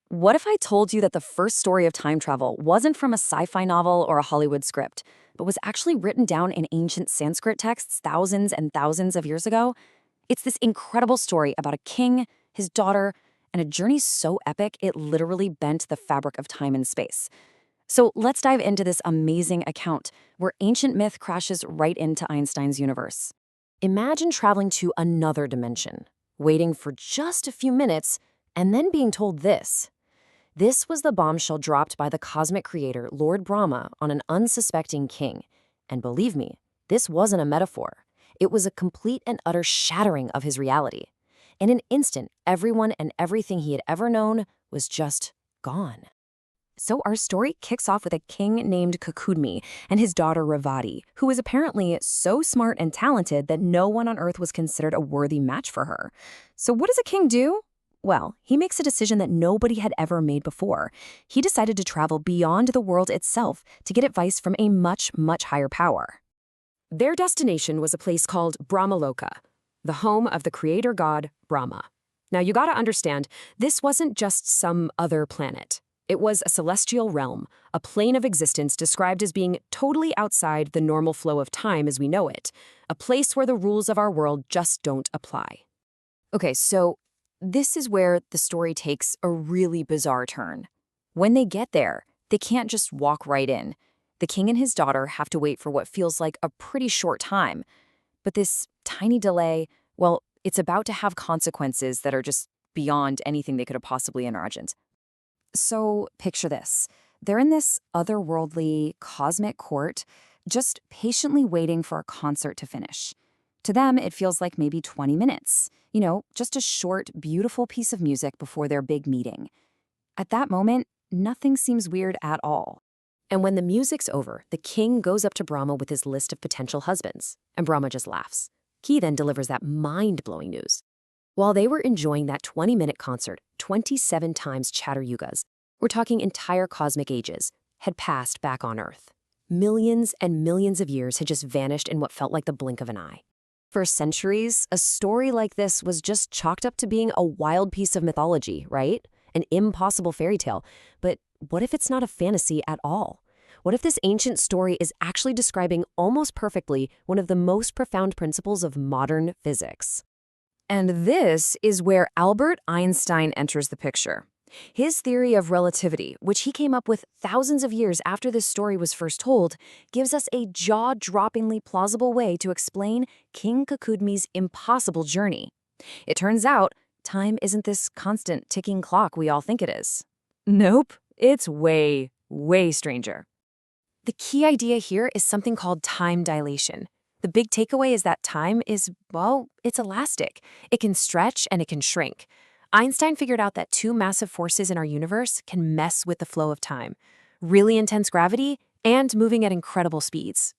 What if I told you that the first story of time travel wasn't from a sci-fi novel or a Hollywood script, but was actually written down in ancient Sanskrit texts thousands and thousands of years ago? It's this incredible story about a king, his daughter, and a journey so epic it literally bent the fabric of time and space. So let's dive into this amazing account where ancient myth crashes right into Einstein's universe. Imagine traveling to another dimension, waiting for just a few minutes, and then being told this. This was the bombshell dropped by the cosmic creator, Lord Brahma, on an unsuspecting king. And believe me, this wasn't a metaphor. It was a complete and utter shattering of his reality. In an instant, everyone and everything he had ever known was just gone. So our story kicks off with a king named Kakudmi and his daughter Ravati, who was apparently so smart and talented that no one on Earth was considered a worthy match for her. So what does a king do? Well, he makes a decision that nobody had ever made before. He decided to travel beyond the world itself to get advice from a much, much higher power. Their destination was a place called Brahmaloka, the home of the creator god Brahma. Now you gotta understand, this wasn't just some other planet. It was a celestial realm, a plane of existence described as being totally outside the normal flow of time as we know it, a place where the rules of our world just don't apply. Okay, so this is where the story takes a really bizarre turn. When they get there, they can't just walk right in. The king and his daughter have to wait for what feels like a pretty short time. But this tiny delay, well, it's about to have consequences that are just beyond anything they could have possibly imagined. So picture this. They're in this otherworldly, cosmic court, just patiently waiting for a concert to finish. To them, it feels like maybe 20 minutes. Just a short, beautiful piece of music before their big meeting. At that moment, nothing seems weird at all. And when the music's over, the king goes up to Brahma with his list of potential husbands, and Brahma just laughs. He then delivers that mind-blowing news. While they were enjoying that 20-minute concert, 27 times Chatter Yugas, we're talking entire cosmic ages, had passed back on Earth. Millions and millions of years had just vanished in what felt like the blink of an eye. For centuries, a story like this was just chalked up to being a wild piece of mythology, right? An impossible fairy tale. But what if it's not a fantasy at all? What if this ancient story is actually describing almost perfectly one of the most profound principles of modern physics? And this is where Albert Einstein enters the picture. His theory of relativity, which he came up with thousands of years after this story was first told, gives us a jaw-droppingly plausible way to explain King Kakudmi's impossible journey. It turns out, time isn't this constant ticking clock we all think it is. Nope, it's way, way stranger. The key idea here is something called time dilation. The big takeaway is that time is, well, it's elastic. It can stretch and it can shrink. Einstein figured out that two massive forces in our universe can mess with the flow of time. Really intense gravity and moving at incredible speeds.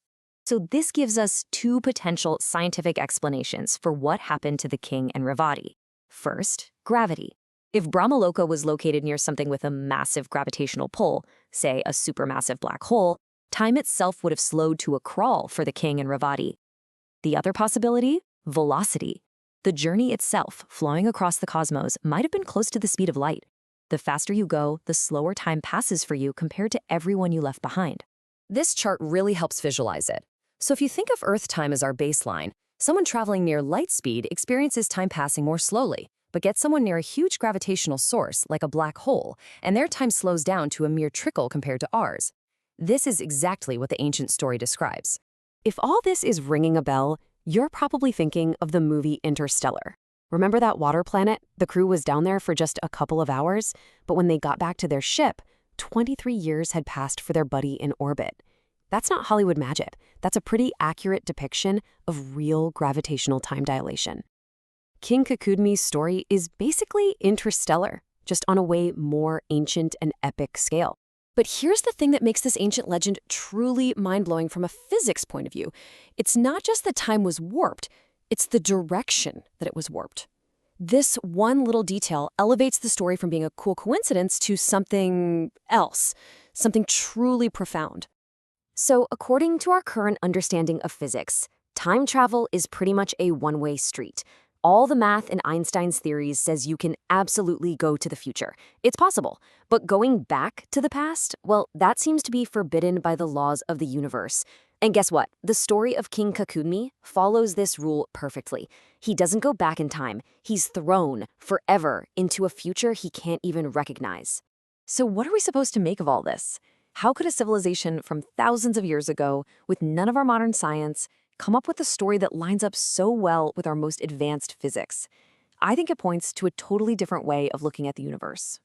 So this gives us two potential scientific explanations for what happened to the king and Ravati. First, gravity. If Brahmaloka was located near something with a massive gravitational pull, say a supermassive black hole, time itself would have slowed to a crawl for the king and Ravati. The other possibility? Velocity. The journey itself, flowing across the cosmos, might have been close to the speed of light. The faster you go, the slower time passes for you compared to everyone you left behind. This chart really helps visualize it. So if you think of Earth time as our baseline, someone traveling near light speed experiences time passing more slowly, but get someone near a huge gravitational source, like a black hole, and their time slows down to a mere trickle compared to ours. This is exactly what the ancient story describes. If all this is ringing a bell, you're probably thinking of the movie Interstellar. Remember that water planet? The crew was down there for just a couple of hours, but when they got back to their ship, 23 years had passed for their buddy in orbit. That's not Hollywood magic. That's a pretty accurate depiction of real gravitational time dilation. King Kakudmi's story is basically Interstellar, just on a way more ancient and epic scale. But here's the thing that makes this ancient legend truly mind-blowing from a physics point of view. It's not just that time was warped, it's the direction that it was warped. This one little detail elevates the story from being a cool coincidence to something else, something truly profound. So, according to our current understanding of physics, time travel is pretty much a one-way street. All the math in Einstein's theories says you can absolutely go to the future. It's possible. But going back to the past, well, that seems to be forbidden by the laws of the universe. And guess what? The story of King Kakudmi follows this rule perfectly. He doesn't go back in time. He's thrown forever into a future he can't even recognize. So what are we supposed to make of all this? How could a civilization from thousands of years ago, with none of our modern science, come up with a story that lines up so well with our most advanced physics? I think it points to a totally different way of looking at the universe.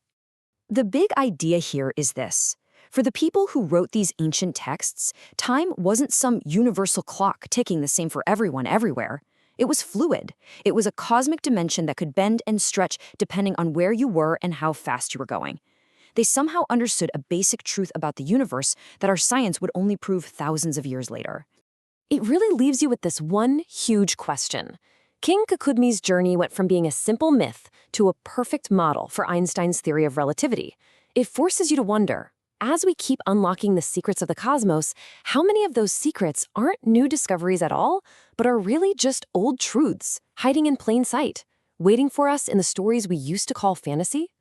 The big idea here is this. For the people who wrote these ancient texts, time wasn't some universal clock ticking the same for everyone everywhere. It was fluid. It was a cosmic dimension that could bend and stretch depending on where you were and how fast you were going. They somehow understood a basic truth about the universe that our science would only prove thousands of years later. It really leaves you with this one huge question. King Kakudmi's journey went from being a simple myth to a perfect model for Einstein's theory of relativity. It forces you to wonder, as we keep unlocking the secrets of the cosmos, how many of those secrets aren't new discoveries at all, but are really just old truths, hiding in plain sight, waiting for us in the stories we used to call fantasy?